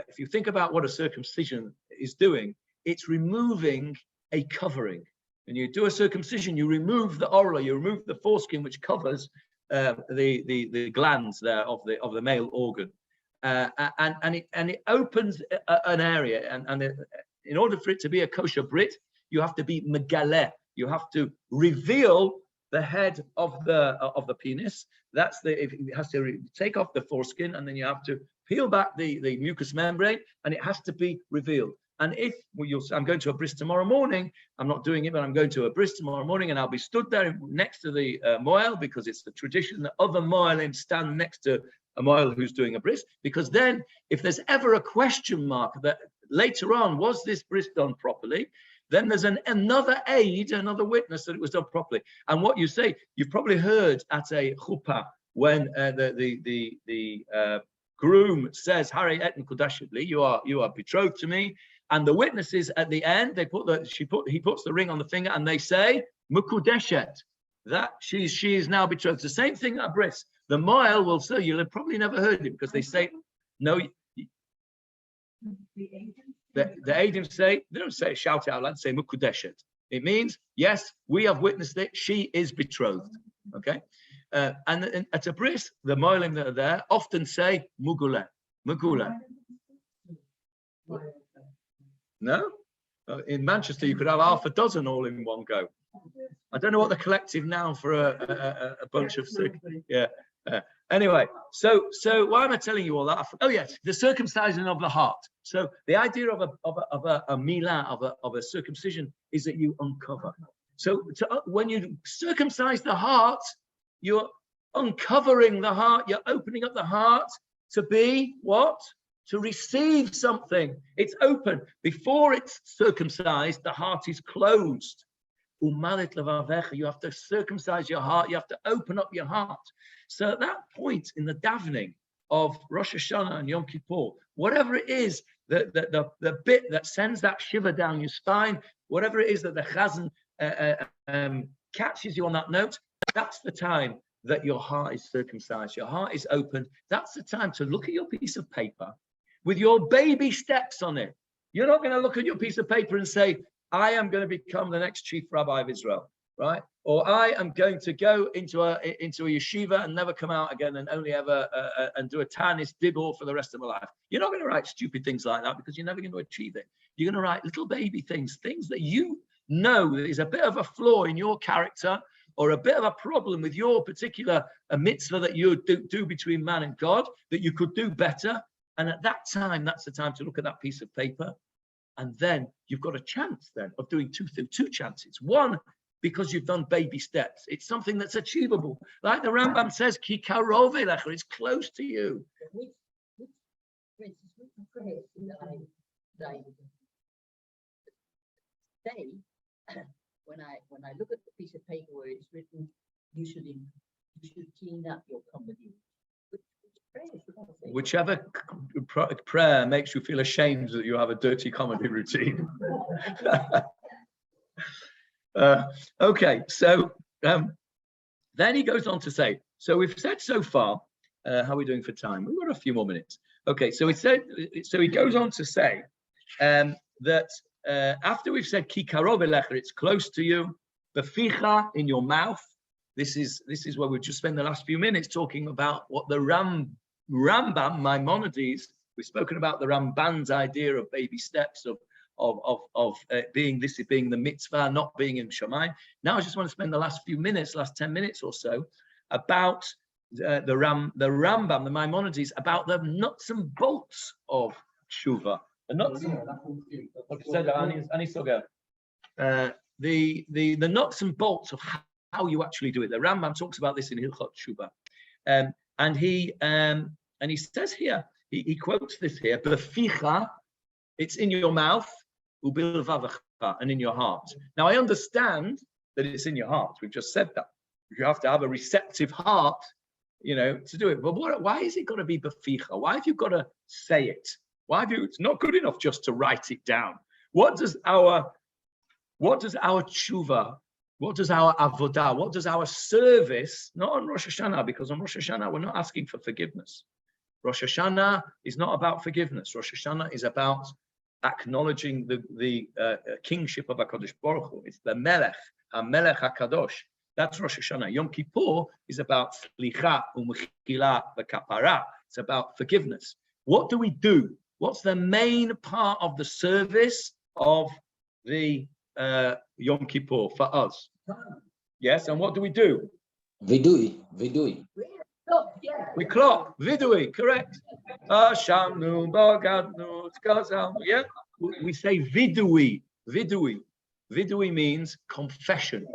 if you think about what a circumcision is doing, it's removing a covering. When you do a circumcision, you remove the orla, you remove the foreskin which covers the glands there of the male organ, and it opens an area. And in order for it to be a kosher brit, you have to be megaleh. You have to reveal the head of the penis. It has to take off the foreskin, and then you have to peel back the mucous membrane, and it has to be revealed. And if I'm going to a bris tomorrow morning, I'm not doing it, but I'm going to a bris tomorrow morning, and I'll be stood there next to the moel, because it's the tradition that other moelim stand next to a moel who's doing a bris, because then if there's ever a question mark that later on, was this bris done properly, then there's another aid, another witness that it was done properly. And what you say, you've probably heard at a chuppah when the groom says, "Hare et mekudashivli," you are betrothed to me. And the witnesses at the end, he puts the ring on the finger, and they say, "Mekudeshet," that she is now betrothed. The same thing at bris. The moel will say, you'll have probably never heard it, because they say, no. The agents say, they don't say, shout it out loud, say mukudeshet. It means, yes, we have witnessed it, she is betrothed. Okay? And at a bris, the moelim that are there often say mugule. No? In Manchester, you could have half a dozen all in one go. I don't know what the collective noun for a bunch of sick. Yeah. Anyway, so why am I telling you all that? Oh yes, the circumcision of the heart. So the idea of a milah, of a circumcision, is that you uncover. So when you circumcise the heart, you're uncovering the heart. You're opening up the heart to be what? To receive something. It's open. Before it's circumcised, the heart is closed. You have to circumcise your heart. You have to open up your heart. So at that point in the davening of Rosh Hashanah and Yom Kippur, whatever it is, the bit that sends that shiver down your spine, whatever it is that the chazan catches you on that note, that's the time that your heart is circumcised. Your heart is opened. That's the time to look at your piece of paper with your baby steps on it. You're not going to look at your piece of paper and say, I am going to become the next chief rabbi of Israel, right? Or I am going to go into a yeshiva and never come out again and only ever and do a tanis dibor for the rest of my life. You're not going to write stupid things like that because you're never going to achieve it. You're going to write little baby things, things that you know is a bit of a flaw in your character or a bit of a problem with your particular mitzvah that you do between man and God, that you could do better. And at that time, that's the time to look at that piece of paper. And then you've got a chance then of doing two chances. One, because you've done baby steps. It's something that's achievable. Like the Rambam says, Ki karove lecha, it's close to you. Which phrase did I say when I look at the piece of paper where it's written, you should clean up your comedy. Whichever prayer makes you feel ashamed that you have a dirty comedy routine. Okay, so then he goes on to say, so we've said so far, how are we doing for time? We've got a few more minutes. Okay, so he goes on to say that after we've said ki karov elecha, it's close to you, beficha, in your mouth. This is where we've just spent the last few minutes talking about what the Rambam, Maimonides, we've spoken about the Ramban's idea of baby steps, of being the mitzvah, not being in Shamayim. Now I just want to spend the last 10 minutes or so, about the Rambam, the Maimonides, about the nuts and bolts of Shuva. The nuts and bolts of how you actually do it. The Rambam talks about this in Hilchot Shuba, and he says here, he quotes this here, "Beficha," it's in your mouth, and in your heart. Now I understand that it's in your heart. We've just said that you have to have a receptive heart, to do it. But why is it got to be beficha? Why have you got to say it? It's not good enough just to write it down. What does our tshuva? What does our avodah, what does our service, not on Rosh Hashanah, because on Rosh Hashanah, we're not asking for forgiveness. Rosh Hashanah is not about forgiveness. Rosh Hashanah is about acknowledging the kingship of HaKadosh Baruch Hu. It's the Melech HaKadosh. That's Rosh Hashanah. Yom Kippur is about slicha u'mechila v'kapara. It's about forgiveness. What do we do? What's the main part of the service of the Yom Kippur for us? Yes, and what do we do? Vidui. We clap, vidui, correct. Ashamnu, bagadnu, tkazalnu. Yeah, we say vidui. Vidui means confession.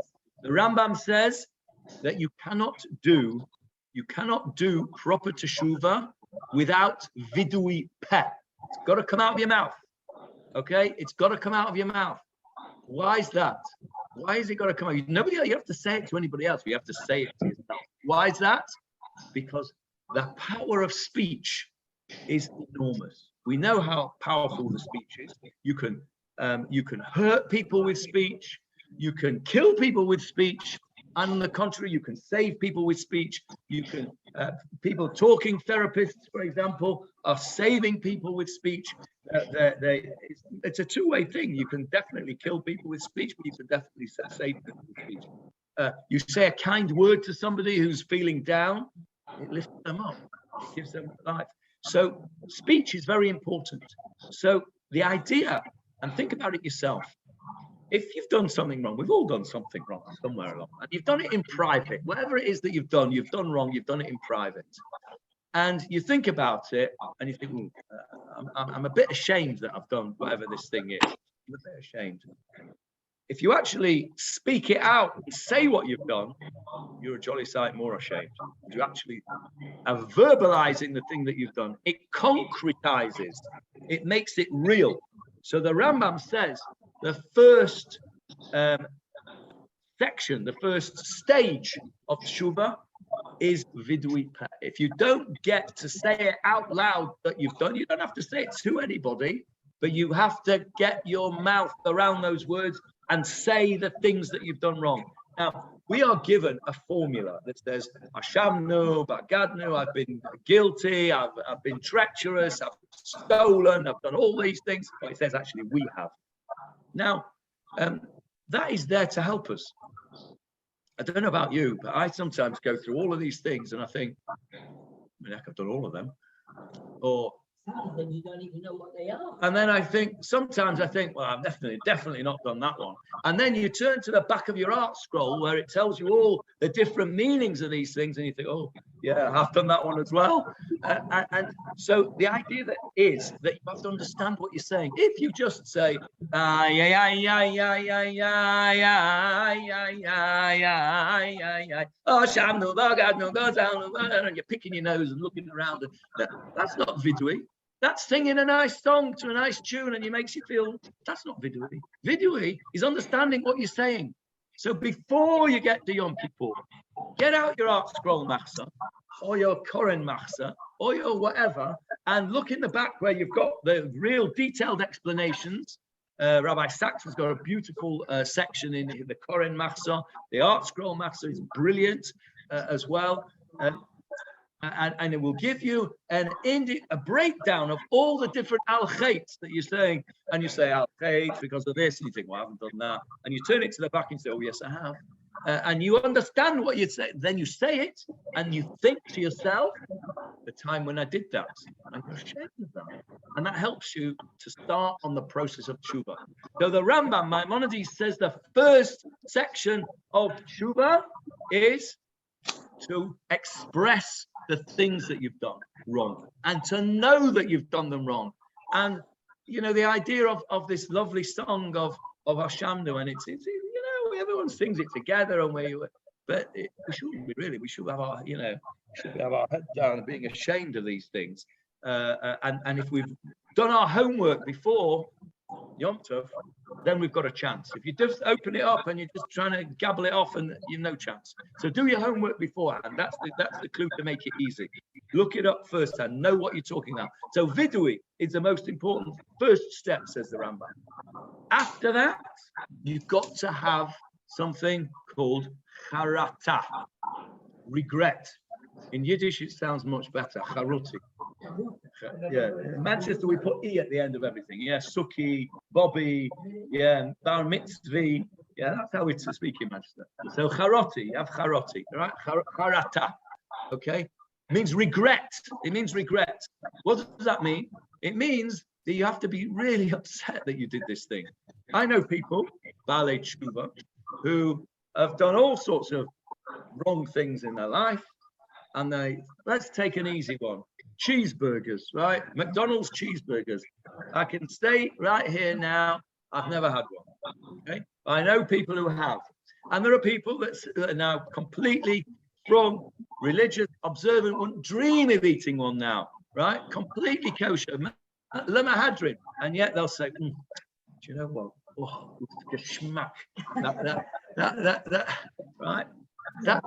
The Rambam says that you cannot do proper teshuva without vidui peh. It's got to come out of your mouth. Okay, it's got to come out of your mouth. Why is that? Why is it got to come out? You have to say it to anybody else. You have to say it to yourself. Why is that? Because the power of speech is enormous. We know how powerful the speech is. You can hurt people with speech. You can kill people with speech. And on the contrary, you can save people with speech. You can, people talking therapists, for example, are saving people with speech. It's a two-way thing. You can definitely kill people with speech, but you can definitely save people with speech. You say a kind word to somebody who's feeling down, it lifts them up, it gives them life. So speech is very important. So the idea, and think about it yourself, if you've done something wrong, we've all done something wrong somewhere along, and you've done it in private, whatever it is that you've done wrong, you've done it in private. And you think about it, and you think, I'm a bit ashamed that I've done whatever this thing is. I'm a bit ashamed. if you actually speak it out and say what you've done, you're a jolly sight more ashamed. You actually are verbalizing the thing that you've done. It concretizes. It makes it real. So the Rambam says the first section, the first stage of Shuba is vidui peh. If you don't get to say it out loud that you've done, you don't have to say it to anybody, but you have to get your mouth around those words and say the things that you've done wrong. Now, we are given a formula that says, Ashamnu, Bagadnu, I've been guilty, I've been treacherous, I've stolen, I've done all these things. But it says actually we have. Now, that is there to help us. I don't know about you, but I sometimes go through all of these things and I think, I've done all of them. Or Some of them you don't even know what they are. and then sometimes I think, well, I've definitely not done that one. And then you turn to the back of your art scroll where it tells you all the different meanings of these things, and you think, oh, yeah, I've done that one as well. And so the idea is that you have to understand what you're saying. If you just say, oh, and you're picking your nose and looking around, and that's not vidui. That's singing a nice song to a nice tune and it makes you feel, that's not vidui. Vidui is understanding what you're saying. So before you get to Yom Kippur, get out your art scroll machzor or your Koren machzor or your whatever and look in the back where you've got the real detailed explanations. Rabbi Sachs has got a beautiful section in the Koren machzor. The art scroll machzor is brilliant as well. And it will give you a breakdown of all the different al-khaits that you're saying. And you say al-khait because of this, and you think, well, I haven't done that. And you turn it to the back and say, oh, yes, I have. And you understand what you say. Then you say it, and you think to yourself, the time when I did that. And you're ashamed of that. And that helps you to start on the process of Chuva. So the Rambam, Maimonides, says the first section of Chuva is to express the things that you've done wrong and to know that you've done them wrong. And the idea of this lovely song of Hashamnu, and it's everyone sings it together, and we shouldn't be really. We should have our head down and being ashamed of these things. And if we've done our homework before Yom Tov, then we've got a chance. If you just open it up and you're just trying to gabble it off, and you've no chance. So do your homework beforehand. That's the clue to make it easy. Look it up first and know what you're talking about. So vidui is the most important first step, says the Rambam. After that, you've got to have something called charata, regret. In Yiddish, it sounds much better. Charuti. Yeah, in Manchester we put e at the end of everything. Yeah, Suki, Bobby, yeah, Bar Mitzvah. Yeah, that's how we speak in Manchester. So charoti, you have charoti, right? Charata, okay? It means regret. It means regret. What does that mean? It means that you have to be really upset that you did this thing. I know people, Balei Chuva, who have done all sorts of wrong things in their life, and let's take an easy one. Cheeseburgers, right? McDonald's cheeseburgers. I can state right here now, I've never had one. Okay, I know people who have, and there are people that are now completely from religious, observant, wouldn't dream of eating one now, right? Completely kosher, lemahadrin, and yet they'll say, do you know what? Oh, it's a schmack. That, right? That's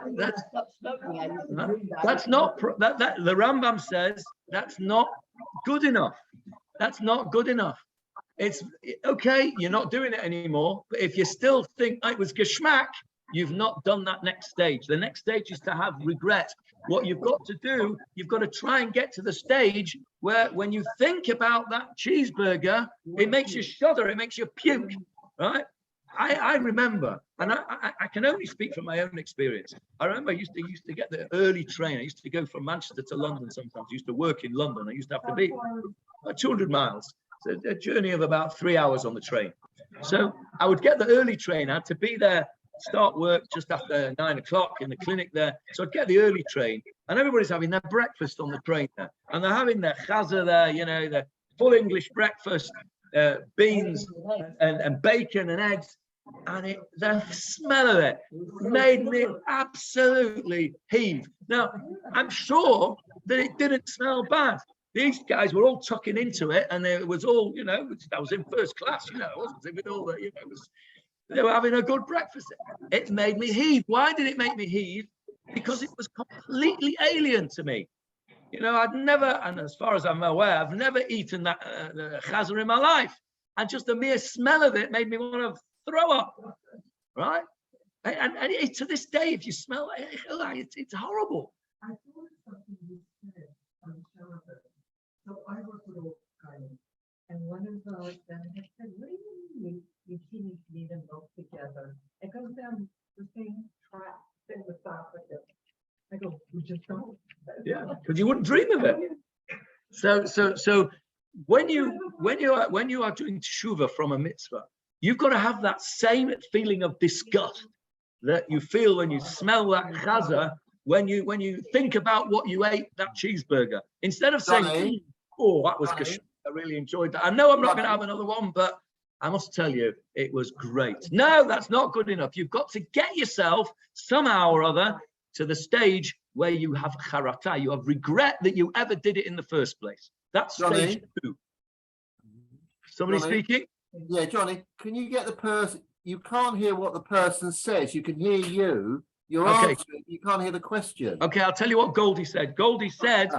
not the Rambam says that's not good enough. That's not good enough. It's okay, you're not doing it anymore, but if you still think it was geschmack, you've not done that next stage. The next stage is to have regret. What you've got to do, you've got to try and get to the stage where when you think about that cheeseburger, it makes you shudder, it makes you puke, right? I remember, and I can only speak from my own experience. I remember I used to get the early train. I used to go from Manchester to London sometimes. I used to work in London. I used to have to be about 200 miles. It's a journey of about 3 hours on the train. So I would get the early train. I had to be there, start work just after 9 o'clock in the clinic there. So I'd get the early train, and everybody's having their breakfast on the train there. And they're having their chaza there, the full English breakfast, beans and bacon and eggs. and the smell of it made me absolutely heave. Now, I'm sure that it didn't smell bad. These guys were all tucking into it, and it was all, I was in first class, I wasn't with all that, they were having a good breakfast. It made me heave. Why did it make me heave? Because it was completely alien to me. I'd never, and as far as I'm aware, I've never eaten that chazer in my life. And just the mere smell of it made me want to throw up, right? And to this day, if you smell it, it's horrible. I thought something you said on Shuba. So I work with all kinds, and one of those then had said, what do you mean you need them both together? It goes down the same track in the Africa. I go, we just don't. Yeah, because you wouldn't dream of it. So when you are doing teshuva from a mitzvah, you've got to have that same feeling of disgust that you feel when you smell that chazer, when you think about what you ate, that cheeseburger. Instead of saying, "Oh, that was good. I really enjoyed that. I know I'm not going to have another one, but I must tell you, it was great." No, that's not good enough. You've got to get yourself somehow or other to the stage where you have charata, you have regret that you ever did it in the first place. That's stage 2. Somebody speaking? Yeah, Johnny, can you get the person? You can't hear what the person says. You can hear you. You're answering. You can't hear the question. Okay, I'll tell you what Goldie said. Goldie said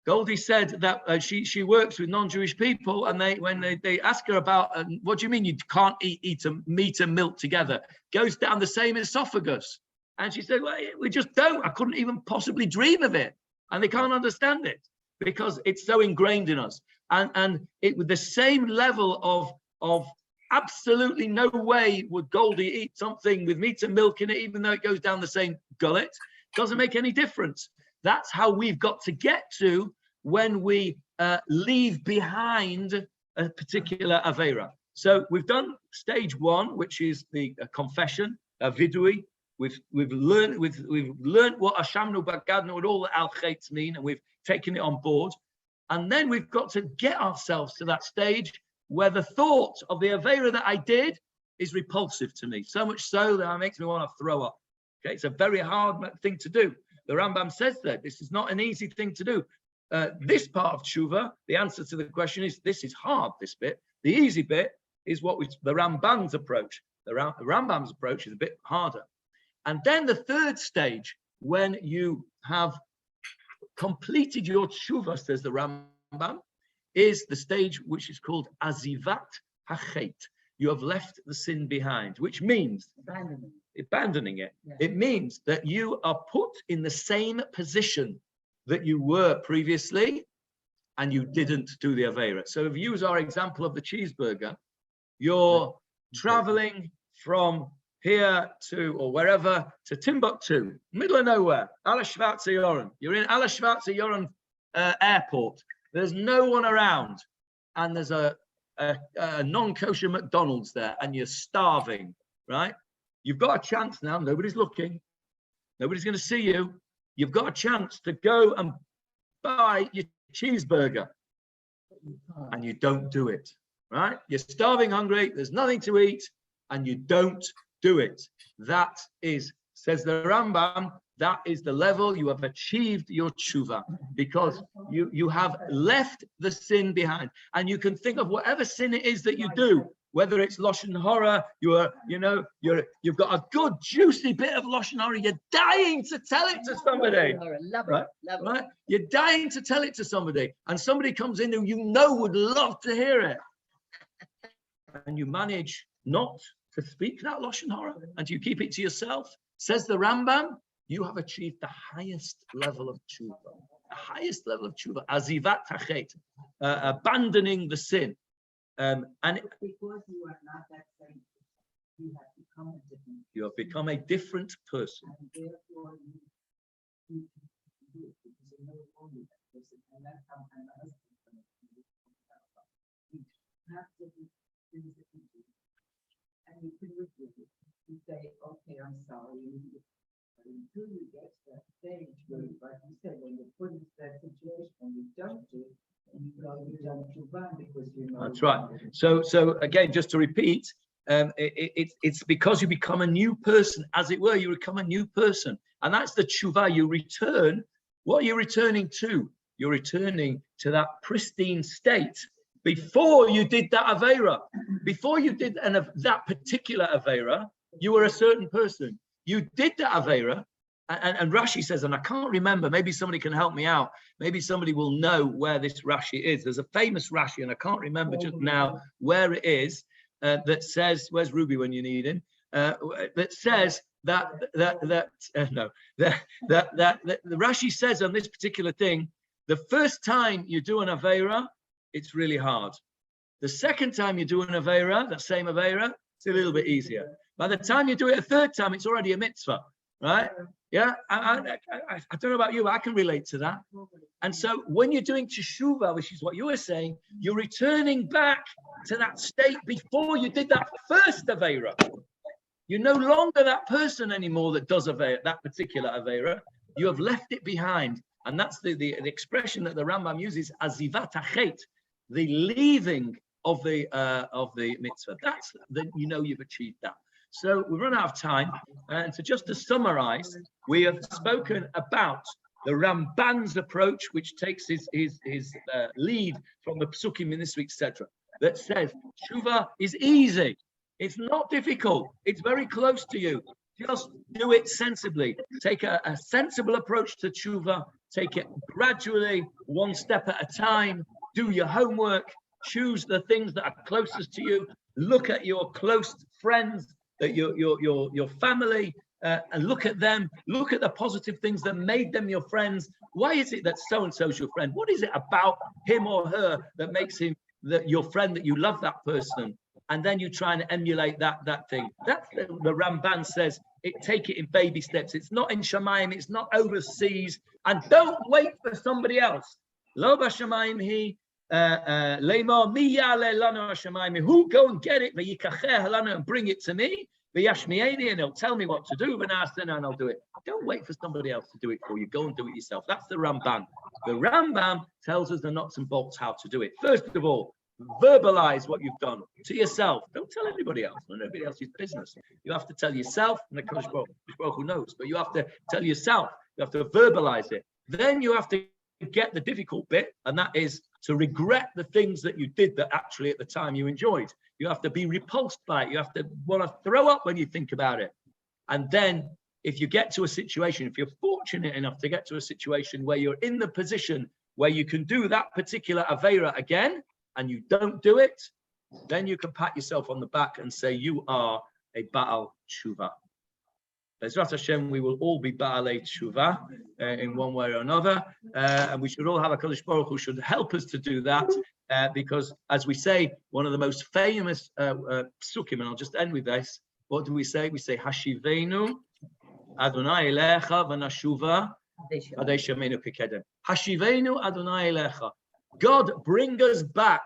that she works with non-Jewish people, and when they ask her about what do you mean you can't eat meat and milk together? Goes down the same esophagus. And she said, well, we just don't. I couldn't even possibly dream of it. And they can't understand it because it's so ingrained in us. And it with the same level of absolutely no way would Goldie eat something with meat and milk in it, even though it goes down the same gullet. Doesn't make any difference. That's how we've got to get to when we leave behind a particular Aveira. So we've done stage 1, which is the confession, vidui. We've learned what Ashamnu Bagadnu and all the al-Chaitz mean, and we've taken it on board. And then we've got to get ourselves to that stage where the thought of the Aveira that I did is repulsive to me, so much so that it makes me want to throw up. Okay, it's a very hard thing to do. The Rambam says that this is not an easy thing to do. This part of Chuva, the answer to the question is this is hard, this bit. The easy bit is the Ramban's approach. The Rambam's approach is a bit harder. And then the third stage, when you have completed your tshuva, says the Rambam, is the stage which is called azivat hachet. You have left the sin behind, which means abandoning it. Yeah. It means that you are put in the same position that you were previously, and you didn't do the Aveira. So if you use our example of the cheeseburger, you're traveling from here to, or wherever, to Timbuktu, middle of nowhere, Ala Shvatza Yoren. You're in Ala Shvatza Yoren airport. There's no one around, and there's a non-kosher McDonald's there, and you're starving, right? You've got a chance now. Nobody's looking. Nobody's going to see you. You've got a chance to go and buy your cheeseburger, and you don't do it, right? You're starving, hungry. There's nothing to eat, and you don't do it. That is, says the Rambam, that is the level you have achieved your tshuva, because you have left the sin behind. And you can think of whatever sin it is that you do, whether it's lashon hara, you've got a good juicy bit of lashon hara, you're dying to tell it to somebody. Right? You're dying to tell it to somebody, and somebody comes in who you know would love to hear it, and you manage not to speak that lashon hara, and you keep it to yourself. Says the Rambam, you have achieved the highest level of tshuva. The highest level of tshuva, azivat hachet, abandoning the sin. And because you are not that same, you have become a different. You have become a different person. And therefore, you do it because you know only that person, and that's how I'm asking. You have to do things that you do, and you can review it. You say, "Okay, I'm sorry." But until you get to that stage where, like you said, when you're put into that situation and you don't do it, and you know you don't do wrong because you know. That's right. So again, just to repeat, It's because you become a new person, as it were. You become a new person, and that's the tshuva. You return. What are you returning to? You're returning to that pristine state before you did that avera. Before you did that particular avera, you were a certain person. You did that avera, and Rashi says, and I can't remember, maybe somebody can help me out. Maybe somebody will know where this Rashi is. There's a famous Rashi, and I can't remember just now where it is, that says, where's Ruby when you need him? That says the Rashi says on this particular thing, the first time you do an avera, it's really hard. The second time you do an avera, that same avera, it's a little bit easier. By the time you do it a third time, it's already a mitzvah, right? Yeah, I don't know about you, I can relate to that. And so when you're doing teshuva, which is what you were saying, you're returning back to that state before you did that first avera. You're no longer that person anymore that does avera, that particular avera. You have left it behind. And that's the expression that the Rambam uses, azivat hachet, the leaving of the mitzvah. That's you've achieved that. So we've run out of time, and so just to summarize, we have spoken about the Ramban's approach, which takes his lead from the psukim in this week, etc. That says Chuva is easy. It's not difficult. It's very close to you. Just do it sensibly. Take a sensible approach to Chuva. Take it gradually, one step at a time. Do your homework. Choose the things that are closest to you. Look at your close friends, your family, and look at them. Look at the positive things that made them your friends. Why is it that so-and-so's your friend? What is it about him or her that makes him your friend, that you love that person? And then you try and emulate that thing. That's the Ramban says, take it in baby steps. It's not in Shamayim, it's not overseas. And don't wait for somebody else. Lo b'Shamayim hi leimor mi ya'aleh lanu Hashamayim. Who go and get it? V'yikacheh lanu, and bring it to me. V'yashmi'eni, and he'll tell me what to do. V'na'asena, and I'll do it. Don't wait for somebody else to do it for you. Go and do it yourself. That's the Ramban. The Rambam tells us the nuts and bolts how to do it. First of all, verbalize what you've done to yourself. Don't tell anybody else. Nobody else's business. You have to tell yourself, and the Kodesh Baruch Hu knows, but you have to tell yourself. You have to verbalize it. Then you have to get the difficult bit, and that is to regret the things that you did that actually at the time you enjoyed. You have to be repulsed by it. You have to want to throw up when you think about it. And then if you get to a situation, if you're fortunate enough to get to a situation where you're in the position where you can do that particular Aveira again, and you don't do it, then you can pat yourself on the back and say you are a Baal Tshuva. Bezrat Hashem, we will all be Baalei Tshuva in one way or another, and we should all have a Kodesh Baruch who should help us to do that, because as we say, one of the most famous psukim, and I'll just end with this, what do we say? We say, Hashivenu Adonai Elecha v'nashuva Adei Shemenu Kekedem. Hashivenu Adonai Elecha. God, bring us back,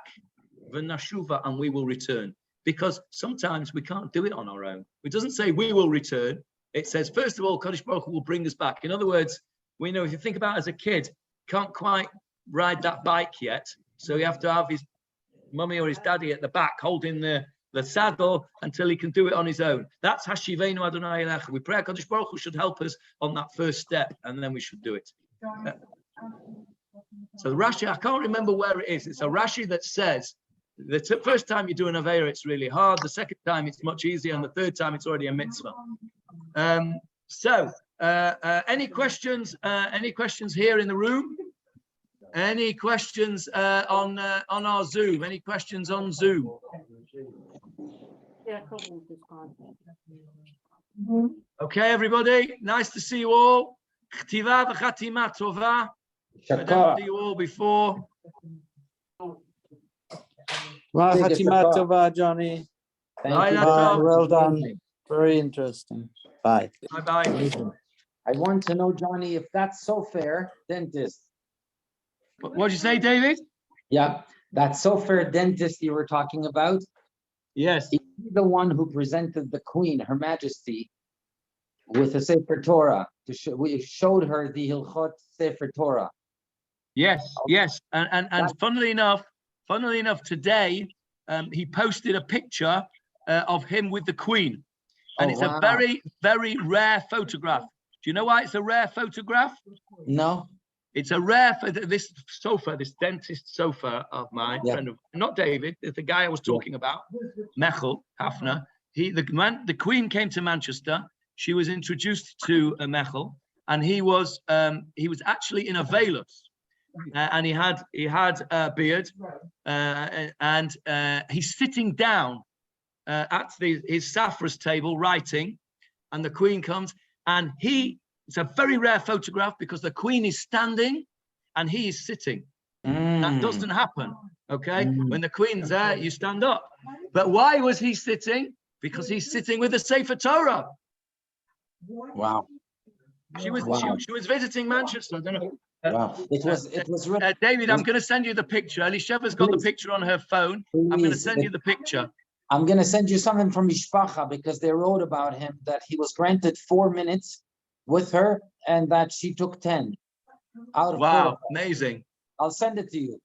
v'nashuva, and we will return. Because sometimes we can't do it on our own. It doesn't say we will return. It says, first of all, Kodesh Baruch Hu will bring us back. In other words, we know if you think about it as a kid, can't quite ride that bike yet. So you have to have his mummy or his daddy at the back holding the saddle until he can do it on his own. That's Hashivenu Adonai Elecha. We pray Kodesh Baruch Hu should help us on that first step, and then we should do it. So the Rashi, I can't remember where it is. It's a Rashi that says the first time you do an Aveira, it's really hard. The second time, it's much easier. And the third time, it's already a mitzvah. Any questions? Any questions here in the room? Any questions on our Zoom? Any questions on Zoom? Okay, everybody. Nice to see you all. Chtiva v'chatima tova. I don't see you all before. Chatima tova, Johnny. Bye, well done. Very interesting. Bye. Bye-bye. I want to know, Johnny, if that's so fair, dentist. What did you say, David? Yeah, that so fair dentist you were talking about. Yes. Is he the one who presented the Queen, Her Majesty, with the Sefer Torah? We showed her the Hilchot Sefer Torah. Yes, yes. And funnily enough, today he posted a picture of him with the Queen. And Oh, it's wow. a very, very rare photograph. Do you know why it's a rare photograph? No. It's a rare, this sofa, this dentist sofa of mine, Yeah. friend of, not David, the guy I was talking about, Mechel, Hoffner. The Queen came to Manchester. She was introduced to Mechel, and he was actually in a veilus, and he had a beard, and he's sitting down at his Saffra's table writing, and the Queen comes, and it's a very rare photograph because the Queen is standing and he is sitting. That doesn't happen, okay? When the Queen's there, you stand up. But why was he sitting? Because he's sitting with the Sefer Torah. Wow. She was visiting Manchester. I don't know. Wow. It was written. David, I'm going to send you the picture. Elisheva's got the picture on her phone. I'm going to send you the picture. I'm going to send you something from Mishpacha because they wrote about him that he was granted 4 minutes with her and that she took 10 out of 4. Wow, amazing. I'll send it to you.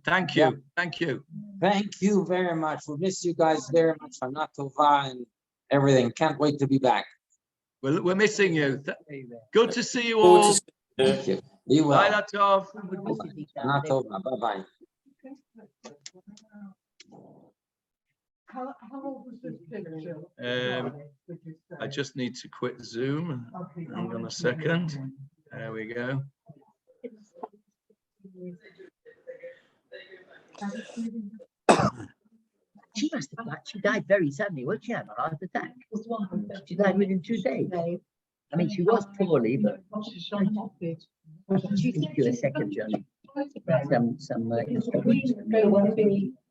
Thank you. Yeah. Thank you. Thank you very much. We miss you guys very much. I'm not Tova and everything. Can't wait to be back. We're missing you. Good to see you all. Thank you. Be well. Laila Tov. Not Tova. Bye-bye. How old was this picture? Would you say? I just need to quit Zoom. Okay, Hang on a second. There we go. She died very suddenly. What she had? A heart attack. She died within 2 days. I mean, she was poorly, but she did do a second journey. Some instructions.